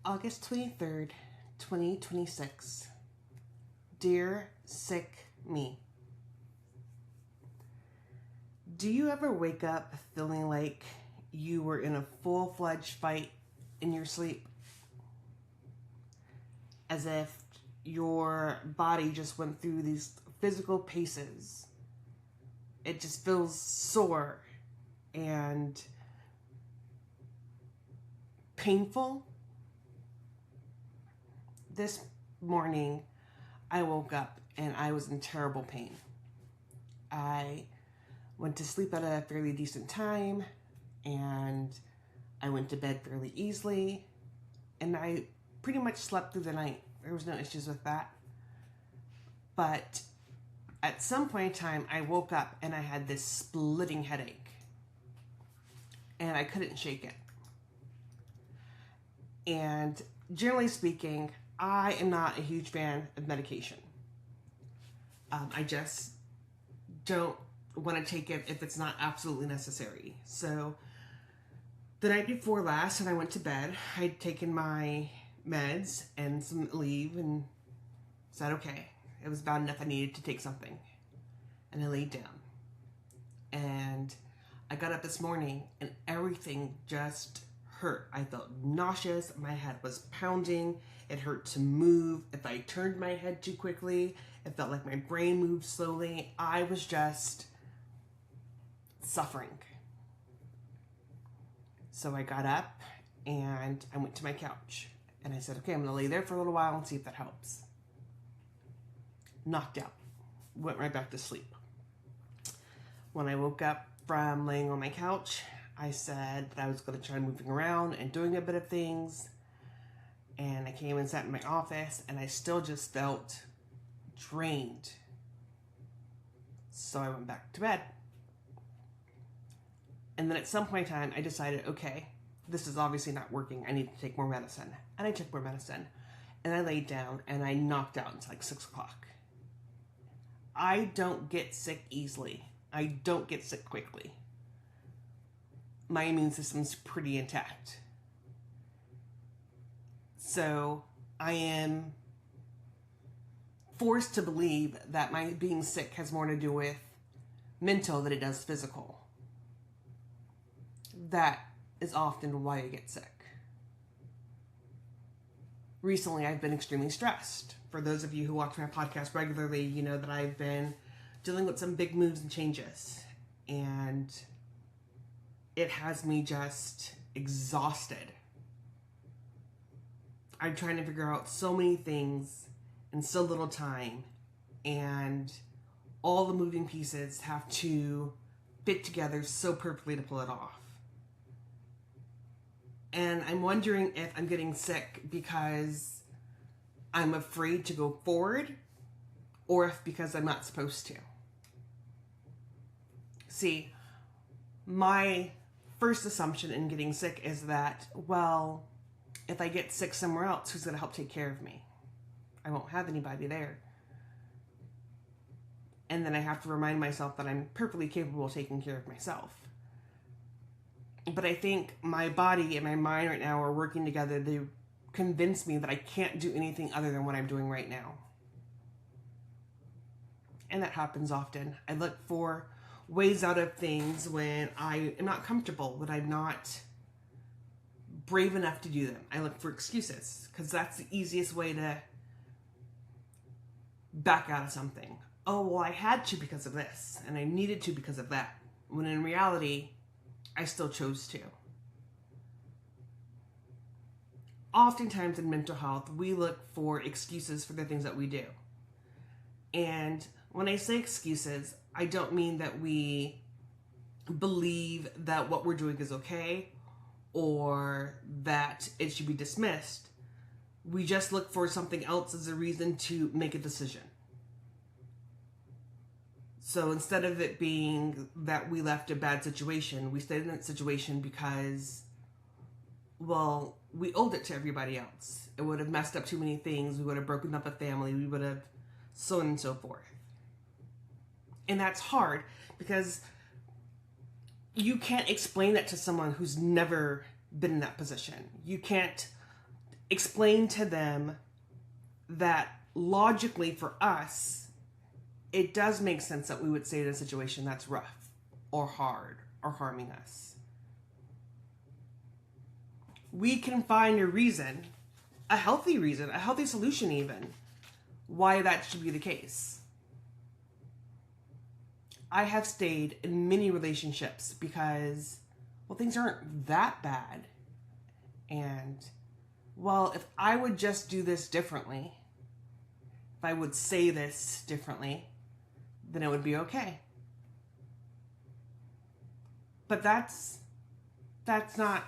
August 23rd, 2026. Dear sick me. Do you ever wake up feeling like you were in a full-fledged fight in your sleep? As if your body just went through these physical paces. It just feels sore and painful. This morning, I woke up and I was in terrible pain. I went to sleep at a fairly decent time and I went to bed fairly easily and I pretty much slept through the night. There was no issues with that. But at some point in time, I woke up and I had this splitting headache and I couldn't shake it. And generally speaking, I am not a huge fan of medication. I just don't want to take it if it's not absolutely necessary. So the night before last, when I went to bed, I'd taken my meds and some leave and said, okay, it was bad enough I needed to take something. And I laid down. And I got up this morning and everything just hurt. I felt nauseous. My head was pounding. It hurt to move. If I turned my head too quickly, it felt like my brain moved slowly. I was just suffering. So I got up and I went to my couch and I said, okay, I'm going to lay there for a little while and see if that helps. Knocked out. Went right back to sleep. When I woke up from laying on my couch, I said that I was going to try moving around and doing a bit of things. And I came and sat in my office and I still just felt drained. So I went back to bed. And then at some point in time, I decided, okay, this is obviously not working. I need to take more medicine. And I took more medicine. And I laid down and I knocked out until like 6 o'clock. I don't get sick easily. I don't get sick quickly. My immune system's pretty intact. So I am forced to believe that my being sick has more to do with mental than it does physical. That is often why I get sick. Recently, I've been extremely stressed. For those of you who watch my podcast regularly, you know that I've been dealing with some big moves and changes. And it has me just exhausted. I'm trying to figure out so many things in so little time. And all the moving pieces have to fit together so perfectly to pull it off. And I'm wondering if I'm getting sick because I'm afraid to go forward or if because I'm not supposed to. See, my first assumption in getting sick is that, well, if I get sick somewhere else, who's going to help take care of me? I won't have anybody there. And then I have to remind myself that I'm perfectly capable of taking care of myself. But I think my body and my mind right now are working together to convince me that I can't do anything other than what I'm doing right now. And that happens often. I look for ways out of things when I am not comfortable, when I'm not brave enough to do them. I look for excuses because that's the easiest way to back out of something. Oh, well, I had to because of this and I needed to because of that. When in reality, I still chose to. Oftentimes in mental health, we look for excuses for the things that we do. And when I say excuses, I don't mean that we believe that what we're doing is okay or that it should be dismissed. We just look for something else as a reason to make a decision. So instead of it being that we left a bad situation, we stayed in that situation because, well, we owed it to everybody else. It would have messed up too many things. We would have broken up a family. We would have so on and so forth. And that's hard because you can't explain that to someone who's never been in that position. You can't explain to them that logically for us, it does make sense that we would say in a situation that's rough or hard or harming us. We can find a reason, a healthy solution even, why that should be the case. I have stayed in many relationships because, well, things aren't that bad. And, well, if I would just do this differently, if I would say this differently, then it would be okay. But that's not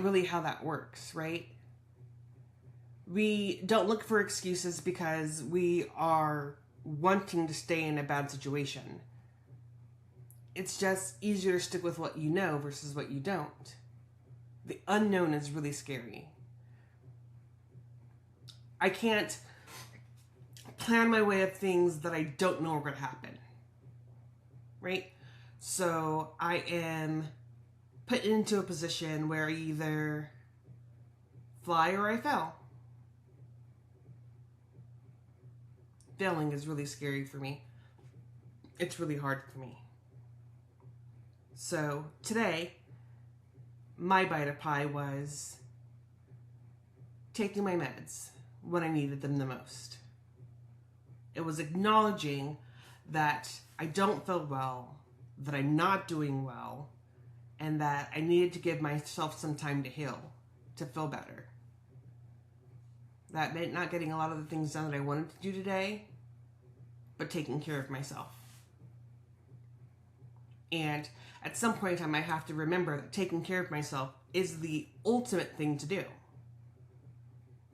really how that works, right? We don't look for excuses because we are wanting to stay in a bad situation. It's just easier to stick with what you know versus what you don't. The unknown is really scary. I can't plan my way of things that I don't know are going to happen, right? So I am put into a position where I either fly or I fail. Failing is really scary for me. It's really hard for me. So today, my bite of pie was taking my meds when I needed them the most. It was acknowledging that I don't feel well, that I'm not doing well, and that I needed to give myself some time to heal, to feel better. That meant not getting a lot of the things done that I wanted to do today, but taking care of myself. And at some point in time, I have to remember that taking care of myself is the ultimate thing to do.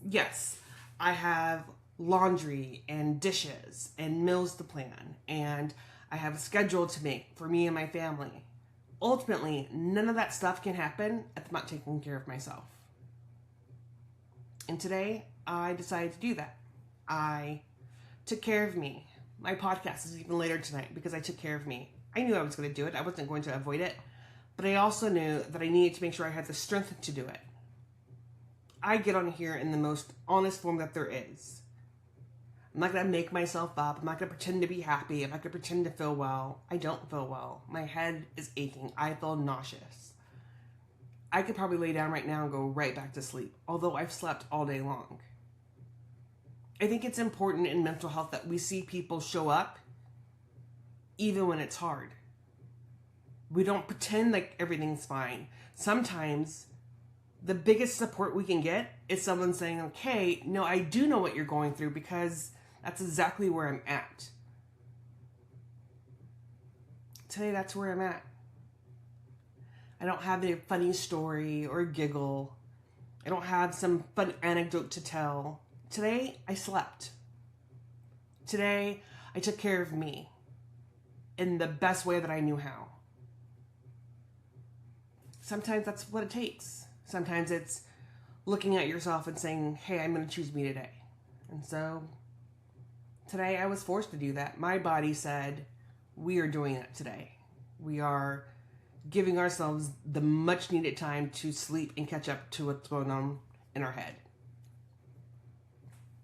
Yes, I have laundry and dishes and meals to plan, and I have a schedule to make for me and my family. Ultimately, none of that stuff can happen if I'm not taking care of myself. And today, I decided to do that. I took care of me. My podcast is even later tonight because I took care of me. I knew I was going to do it. I wasn't going to avoid it. But I also knew that I needed to make sure I had the strength to do it. I get on here in the most honest form that there is. I'm not going to make myself up. I'm not going to pretend to be happy. I'm not going to pretend to feel well. I don't feel well. My head is aching. I feel nauseous. I could probably lay down right now and go right back to sleep, although I've slept all day long. I think it's important in mental health that we see people show up even when it's hard. We don't pretend like everything's fine. Sometimes the biggest support we can get is someone saying, okay, no, I do know what you're going through because that's exactly where I'm at. Today, that's where I'm at. I don't have a funny story or a giggle. I don't have some fun anecdote to tell. Today, I slept. Today, I took care of me in the best way that I knew how. Sometimes that's what it takes. Sometimes it's looking at yourself and saying, hey, I'm going to choose me today. And so today I was forced to do that. My body said, we are doing it today. We are giving ourselves the much needed time to sleep and catch up to what's going on in our head.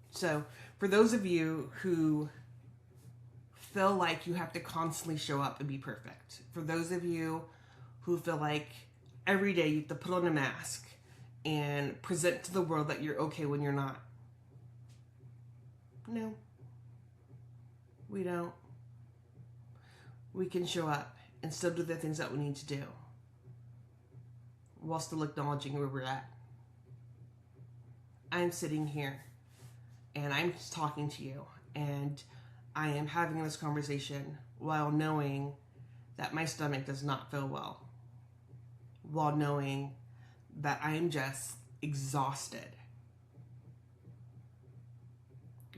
So for those of you who feel like you have to constantly show up and be perfect, for those of you who feel like every day you have to put on a mask and present to the world that you're okay when you're not. No, we don't. We can show up and still do the things that we need to do while still acknowledging where we're at. I'm sitting here and I'm just talking to you and I am having this conversation while knowing that my stomach does not feel well, while knowing that I am just exhausted,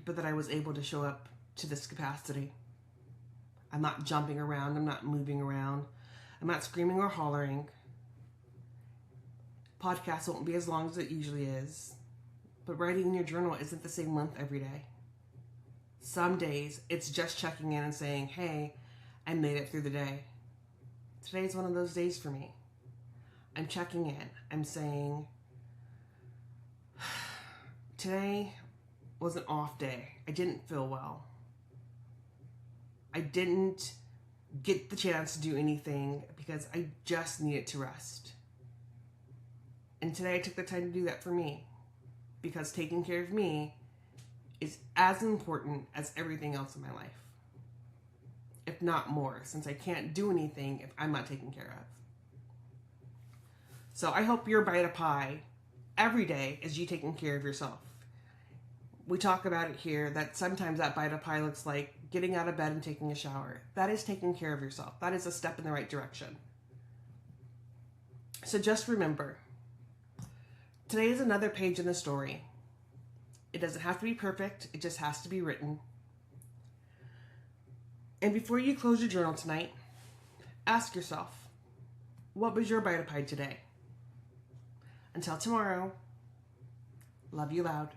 but that I was able to show up to this capacity. I'm not jumping around, I'm not moving around, I'm not screaming or hollering. Podcast won't be as long as it usually is, but writing in your journal isn't the same length every day. Some days, it's just checking in and saying, hey, I made it through the day. Today's one of those days for me. I'm checking in. I'm saying, Today was an off day. I didn't feel well. I didn't get the chance to do anything because I just needed to rest. And today I took the time to do that for me, because taking care of me is as important as everything else in my life, if not more, since I can't do anything if I'm not taken care of. So I hope your bite of pie every day is you taking care of yourself. We talk about it here that sometimes that bite of pie looks like getting out of bed and taking a shower. That is taking care of yourself. That is a step in the right direction. So just remember, today is another page in the story. It doesn't have to be perfect. It just has to be written. And before you close your journal tonight, ask yourself, what was your bite of pie today? Until tomorrow, love you loud.